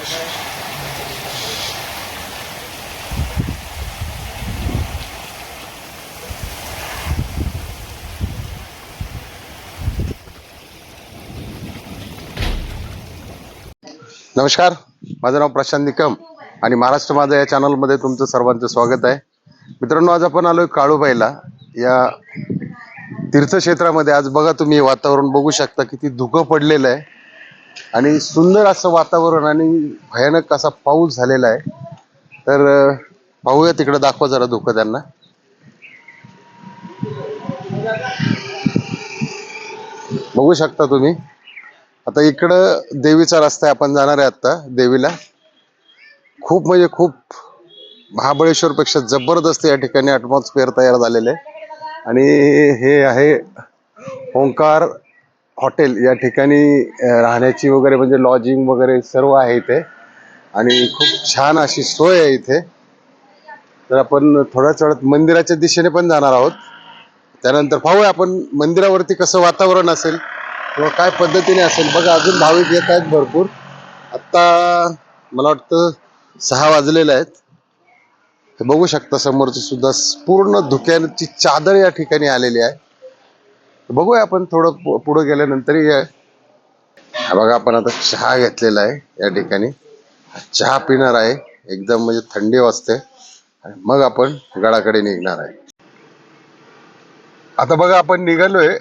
नमस्कार, माझं नाव प्रशांत निकम आणि महाराष्ट्र माझा या चॅनलमध्ये तुमचं सर्वांचं स्वागत आहे. मित्रांनो, आज आपण आलोय काळूबाईला या तीर्थक्षेत्रामध्ये. आज बघा, तुम्ही वातावरण बघू शकता, किती धुकं पडलेलं आहे आणि सुंदर असं वातावरण आणि भयानक असा पाऊस झालेला आहे. तर पाहूया, तिकडे दाखवा जरा धुकं त्यांना. बघू शकता तुम्ही. आता इकडं देवीचा रस्ता आहे, आपण जाणार आहे आता देवीला. खूप म्हणजे खूप महाबळेश्वर पेक्षा जबरदस्त या ठिकाणी ॲटमॉस्फिअर तयार झालेलं आहे. आणि हे आहे ओंकार हॉटेल. या ठिकाणी राहण्याची वगैरे म्हणजे लॉजिंग वगैरे सर्व आहे इथे आणि खूप छान अशी सोय आहे इथे. तर आपण थोड्याच वेळात मंदिराच्या दिशेने पण जाणार आहोत. त्यानंतर पाहूया आपण मंदिरावरती कसं वातावरण असेल किंवा काय पद्धतीने असेल. बघा, अजून भाविक येत आहेत भरपूर. आत्ता मला वाटतं 6 वाजलेले आहेत. हे बघू शकता, समोरची सुद्धा पूर्ण धुक्याची चादर या ठिकाणी आलेली आहे. बघूया आपण थोडं पुढे गेल्यानंतर. बघा, आपण आता चहा घेतलेला आहे या ठिकाणी. चहा पिणार आहे, एकदम म्हणजे थंडी वाजते. मग आपण गडाकडे निघणार आहे. आता बघा, आपण निघालोय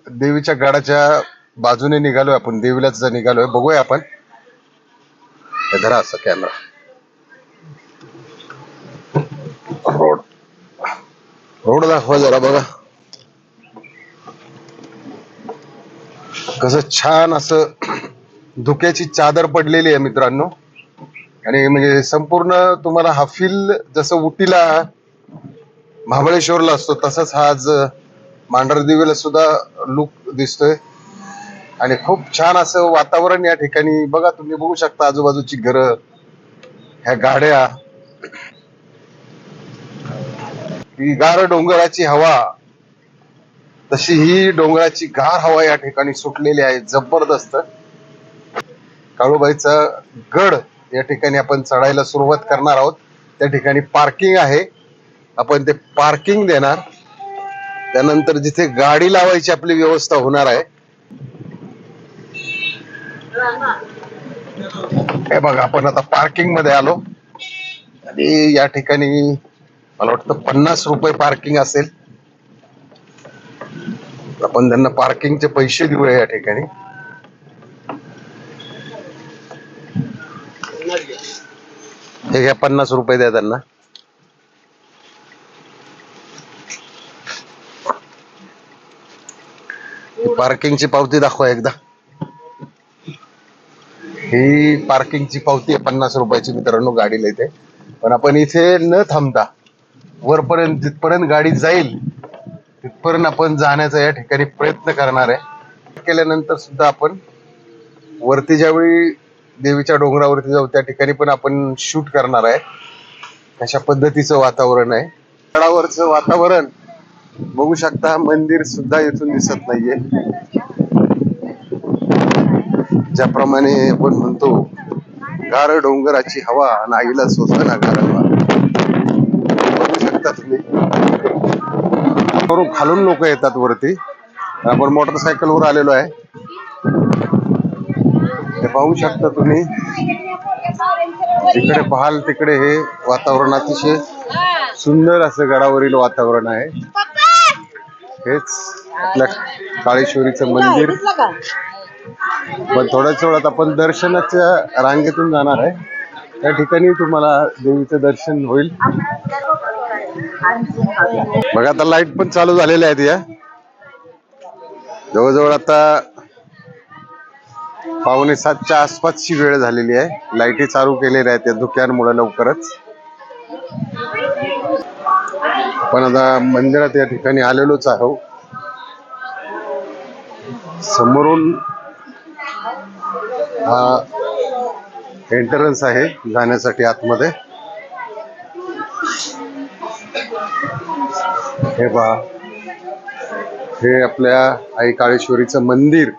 देवीच्या गडाच्या बाजूने निघालोय. आपण देवीलाच निघालोय. बघूया आपण. धरा असा कॅमेरा. रोड दाखवा जरा. बघा कसं छान असं धुक्याची चादर पडलेली आहे मित्रांनो. आणि म्हणजे संपूर्ण तुम्हाला हा फील जसं उटीला महाबळेश्वरला असतो तसंच हा आज मांढरदेवीला सुद्धा लुक दिसतोय. आणि खूप छान असं वातावरण या ठिकाणी. बघा, तुम्ही बघू शकता आजूबाजूची घरं, ह्या गाड्या, ही गार डोंगराची हवा. तशी ही डोंगराची गार हवा या ठिकाणी सुटलेली आहे, जबरदस्त. काळूबाईचा गड या ठिकाणी आपण चढायला सुरुवात करणार आहोत. त्या ठिकाणी पार्किंग आहे, आपण ते पार्किंग देणार. त्यानंतर जिथे गाडी लावायची आपली व्यवस्था होणार आहे. हे बघा, आपण आता पार्किंग मध्ये आलो आणि या ठिकाणी मला वाटतं 50 रुपये पार्किंग असेल. आपण त्यांना पार्किंगचे पैसे देऊया या ठिकाणी. हे घ्या, 50 रुपये द्या त्यांना. पार्किंगची पावती दाखवा एकदा. ही पार्किंगची पावती आहे 50 रुपयाची मित्रांनो, गाडीला इथे. पण आपण इथे न थांबता वरपर्यंत, जिथपर्यंत गाडी जाईल तिथपर्यंत आपण जाण्याचा या ठिकाणी प्रयत्न करणार आहे. केल्यानंतर सुद्धा आपण वरती ज्यावेळी देवीच्या डोंगरावरती जाऊ त्या ठिकाणी पण आपण शूट करणार आहे. अशा पद्धतीचं वातावरण आहे. गडावरचं वातावरण बघू शकता. मंदिर सुद्धा इथून दिसत नाहीये. ज्याप्रमाणे आपण म्हणतो, गार डोंगराची हवा नाईला सोसना गारवा. बघू शकता तुम्ही. खालून लोक येतात वरती. आपण मोटरसायकल वर आलेलो आहे. हे पाहू शकता तुम्ही. जिकडे पाहाल तिकडे हे वातावरण अतिशय सुंदर असं गडावरील वातावरण आहे. हेच आपल्या काळेश्वरीचं मंदिर. पण थोड्याच वेळात आपण दर्शनाच्या रांगेतून जाणार आहे. त्या ठिकाणी तुम्हाला देवीचं दर्शन होईल. बघा, आता लाईट पण चालू झालेल्या आहेत. या जवळजवळ आता 6:45च्या आसपासची वेळ झालेली आहे. लाईटी चालू केलेल्या आहेत त्या धुक्यांमुळे लवकरच. आपण आता मंदिरात या ठिकाणी आलेलोच आहोत. समोरून हा एंट्रन्स आहे जाण्यासाठी आतमध्ये. हे पहा, हे आपल्या आई काळेश्वरीचं मंदिर.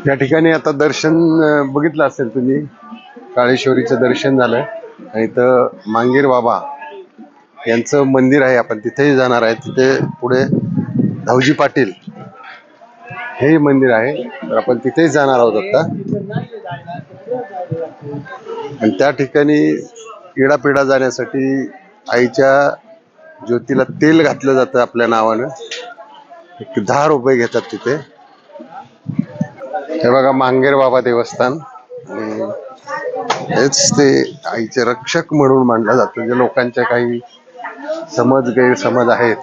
या ठिकाणी आता दर्शन बघितलं असेल तुम्ही, काळेश्वरीचं दर्शन झालं आणि इथं मांगीर बाबा यांचं मंदिर आहे, आपण तिथेही जाणार आहे. तिथे पुढे धावजी पाटील हे मंदिर आहे, तर आपण तिथेही जाणार आहोत आता. आणि त्या ठिकाणी इडापिडा जाण्यासाठी आईच्या ज्योतीला तेल घातलं जातं आपल्या नावानं. 10 रुपये घेतात तिथे. हे बघा मांगेर बाबा देवस्थान, आणि हेच ते आईचे रक्षक म्हणून मानलं जातं. जे लोकांच्या काही गैरसमज आहेत,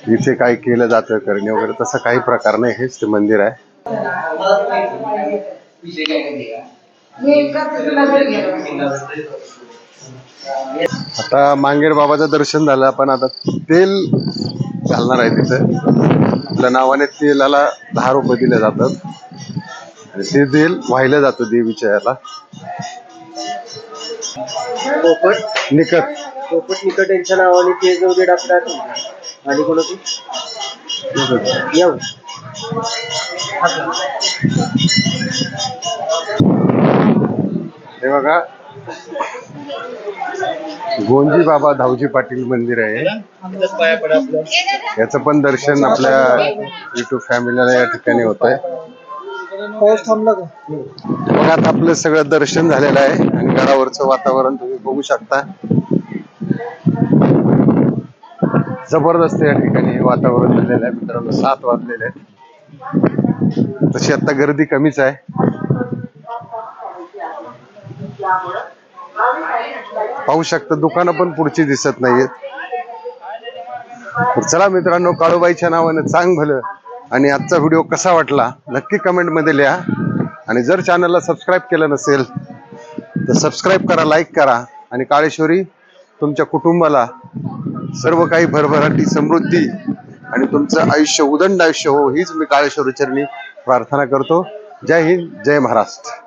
इथे काय केलं जातं करणे वगैरे, तसं काही प्रकार नाही. हेच ते मंदिर आहे. आता मांगेर बाबाचं दर्शन झालं, आपण आता तेल घालणार आहे तिथं. आपल्या नावाने तेलाला 10 रुपये दिले जातात आणि ते तेल वाहिलं जातं देवीच्या याला. पोपट निकट यांच्या नावाने ते जो आणि कोणाची हे बघा गोंजी बाबा धावजी पाटील मंदिर आहे. याचं पण दर्शन आपल्या युट्यूब फॅमिलीला या ठिकाणी होत आहे. बघा आता आपलं सगळं दर्शन झालेलं आहे आणि गडावरचं वातावरण तुम्ही बघू शकता. जबरदस्त या ठिकाणी वातावरण झालेलं आहे मित्रांनो. 7 वाजलेले आहेत. तशी आता गर्दी कमीच आहे. पाहू शकता दुकानं पण पुढची दिसत नाहीयेत. चला मित्रांनो, काळूबाईच्या नावानं चांग भलं. आणि आजचा व्हिडिओ कसा वाटला नक्की कमेंट मध्ये लिहा. आणि जर चॅनलला सबस्क्राईब केलं नसेल तर सबस्क्राईब करा, लाईक करा. आणि काळेश्वरी तुमच्या कुटुंबाला सर्व काही भरभराटी, समृद्धी आणि तुमचं आयुष्य उदंड आयुष्य हो, हीच मी काळेश्वरी चरणी प्रार्थना करतो. जय हिंद, जय महाराष्ट्र.